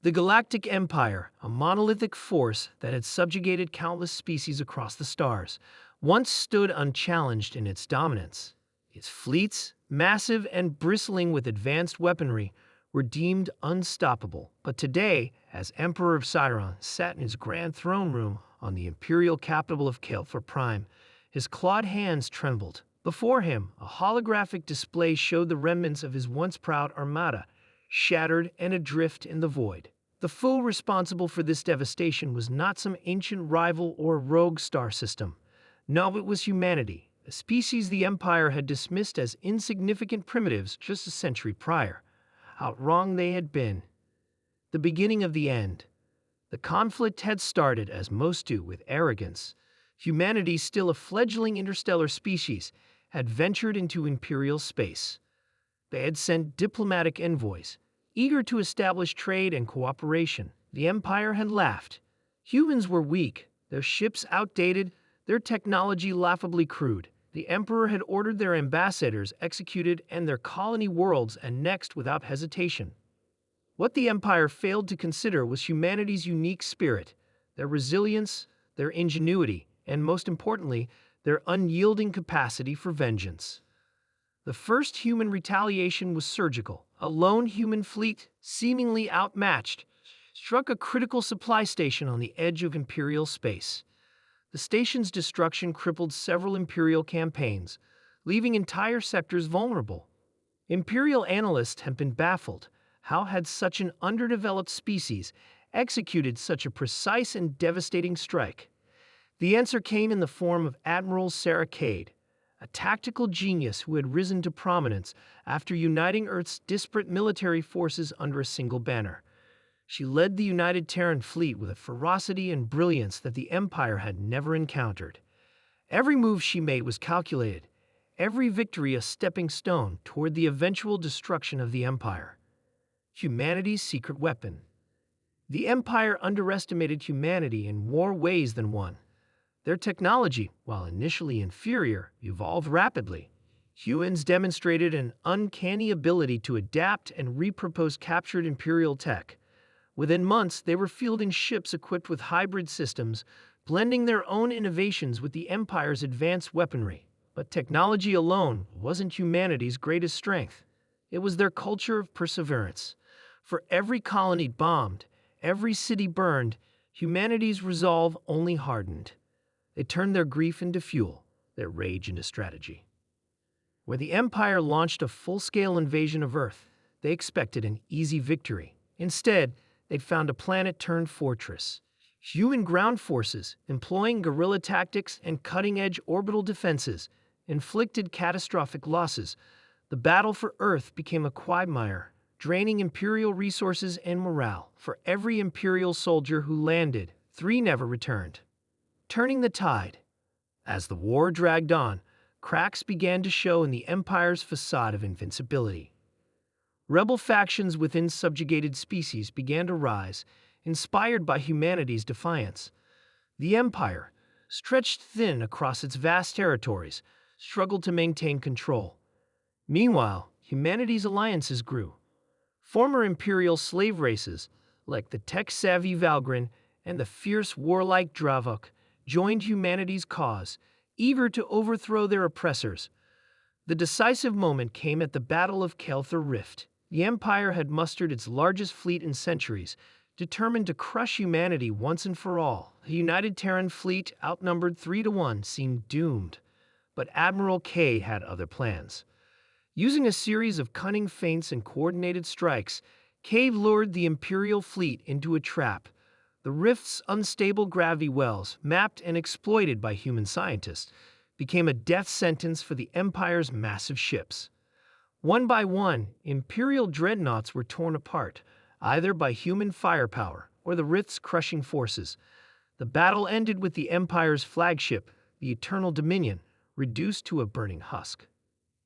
The Galactic Empire, a monolithic force that had subjugated countless species across the stars, once stood unchallenged in its dominance. Its fleets, massive and bristling with advanced weaponry, were deemed unstoppable. But today, as Emperor of Sciron sat in his grand throne room on the imperial capital of Kelthor Prime, his clawed hands trembled. Before him, a holographic display showed the remnants of his once proud armada, shattered and adrift in the void. The foe responsible for this devastation was not some ancient rival or rogue star system. No, it was humanity, a species the Empire had dismissed as insignificant primitives just a century prior. How wrong they had been. The beginning of the end. The conflict had started, as most do, with arrogance. Humanity, still a fledgling interstellar species, had ventured into imperial space. They had sent diplomatic envoys, eager to establish trade and cooperation. The Empire had laughed. Humans were weak, their ships outdated, their technology laughably crude. The Emperor had ordered their ambassadors executed and their colony worlds annexed without hesitation. What the Empire failed to consider was humanity's unique spirit, their resilience, their ingenuity, and most importantly, their unyielding capacity for vengeance. The first human retaliation was surgical. A lone human fleet, seemingly outmatched, struck a critical supply station on the edge of Imperial space. The station's destruction crippled several Imperial campaigns, leaving entire sectors vulnerable. Imperial analysts have been baffled. How had such an underdeveloped species executed such a precise and devastating strike? The answer came in the form of Admiral Sarah Cade, a tactical genius who had risen to prominence after uniting Earth's disparate military forces under a single banner. She led the United Terran Fleet with a ferocity and brilliance that the Empire had never encountered. Every move she made was calculated, every victory a stepping stone toward the eventual destruction of the Empire. Humanity's secret weapon. The Empire underestimated humanity in more ways than one. Their technology, while initially inferior, evolved rapidly. Humans demonstrated an uncanny ability to adapt and repurpose captured Imperial tech. Within months, they were fielding ships equipped with hybrid systems, blending their own innovations with the Empire's advanced weaponry. But technology alone wasn't humanity's greatest strength. It was their culture of perseverance. For every colony bombed, every city burned, humanity's resolve only hardened. They turned their grief into fuel, their rage into strategy. Where the Empire launched a full-scale invasion of Earth, they expected an easy victory. Instead, they'd found a planet-turned fortress. Human ground forces, employing guerrilla tactics and cutting-edge orbital defenses, inflicted catastrophic losses. The battle for Earth became a quagmire, draining Imperial resources and morale. For every Imperial soldier who landed, 3 never returned. Turning the tide. As the war dragged on, cracks began to show in the Empire's facade of invincibility. Rebel factions within subjugated species began to rise, inspired by humanity's defiance. The Empire, stretched thin across its vast territories, struggled to maintain control. Meanwhile, humanity's alliances grew. Former Imperial slave races, like the tech-savvy Valgrind and the fierce warlike Dravok, joined humanity's cause, eager to overthrow their oppressors. The decisive moment came at the Battle of Kelthor Rift. The Empire had mustered its largest fleet in centuries, determined to crush humanity once and for all. The United Terran Fleet, outnumbered 3-1, seemed doomed. But Admiral Cade had other plans. Using a series of cunning feints and coordinated strikes, Cade lured the Imperial fleet into a trap. The rift's unstable gravity wells, mapped and exploited by human scientists, became a death sentence for the Empire's massive ships. One by one, Imperial dreadnoughts were torn apart, either by human firepower or the rift's crushing forces. The battle ended with the Empire's flagship, the Eternal Dominion, reduced to a burning husk.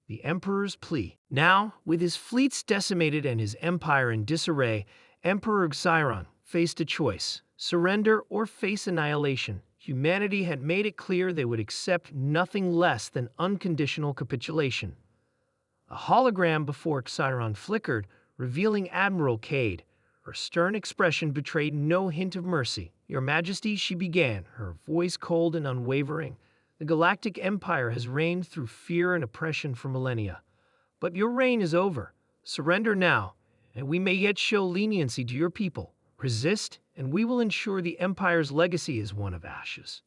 The Emperor's plea. Now, with his fleets decimated and his empire in disarray, Emperor Xiron faced a choice: surrender or face annihilation. Humanity had made it clear they would accept nothing less than unconditional capitulation. A hologram before Xiron flickered, revealing Admiral Cade, Her stern expression betrayed no hint of mercy. "Your Majesty," she began, her voice cold and unwavering, "the Galactic Empire has reigned through fear and oppression for millennia. But your reign is over. Surrender now, and we may yet show leniency to your people. Resist, and we will ensure the Empire's legacy is one of ashes."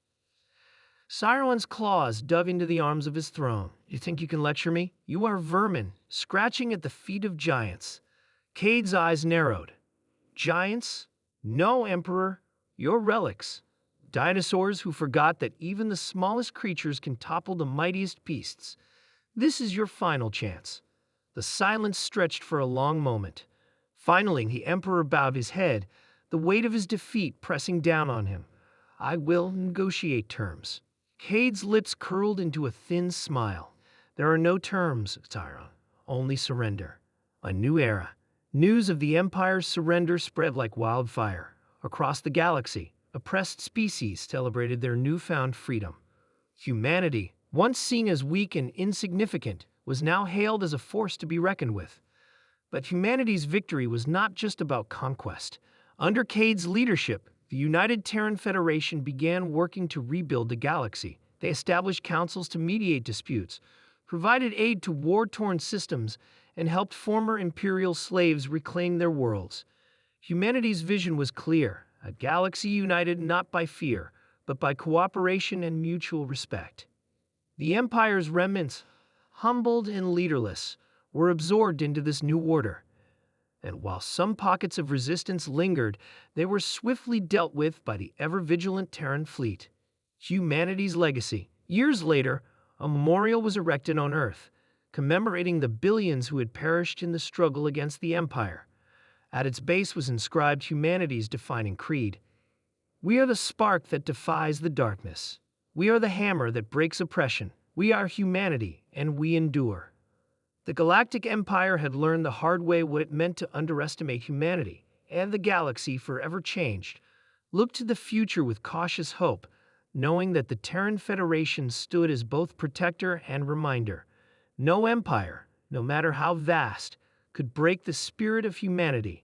Sauron's claws dove into the arms of his throne. "You think you can lecture me? You are vermin, scratching at the feet of giants." Cade's eyes narrowed. "Giants? No, Emperor. You're relics. Dinosaurs who forgot that even the smallest creatures can topple the mightiest beasts. This is your final chance." The silence stretched for a long moment. Finally, the Emperor bowed his head, the weight of his defeat pressing down on him. "I will negotiate terms." Cade's lips curled into a thin smile. "There are no terms, Sauron. Only surrender." A new era. News of the Empire's surrender spread like wildfire. Across the galaxy, oppressed species celebrated their newfound freedom. Humanity, once seen as weak and insignificant, was now hailed as a force to be reckoned with. But humanity's victory was not just about conquest. Under Cade's leadership, the United Terran Federation began working to rebuild the galaxy. They established councils to mediate disputes, provided aid to war-torn systems, and helped former imperial slaves reclaim their worlds. Humanity's vision was clear: a galaxy united not by fear, but by cooperation and mutual respect. The Empire's remnants, humbled and leaderless, were absorbed into this new order. And while some pockets of resistance lingered, they were swiftly dealt with by the ever-vigilant Terran fleet. Humanity's legacy. Years later, a memorial was erected on Earth, commemorating the billions who had perished in the struggle against the Empire. At its base was inscribed humanity's defining creed: "We are the spark that defies the darkness. We are the hammer that breaks oppression. We are humanity, and we endure." The Galactic Empire had learned the hard way what it meant to underestimate humanity, and the galaxy, forever changed, looked to the future with cautious hope, knowing that the Terran Federation stood as both protector and reminder. No empire, no matter how vast, could break the spirit of humanity.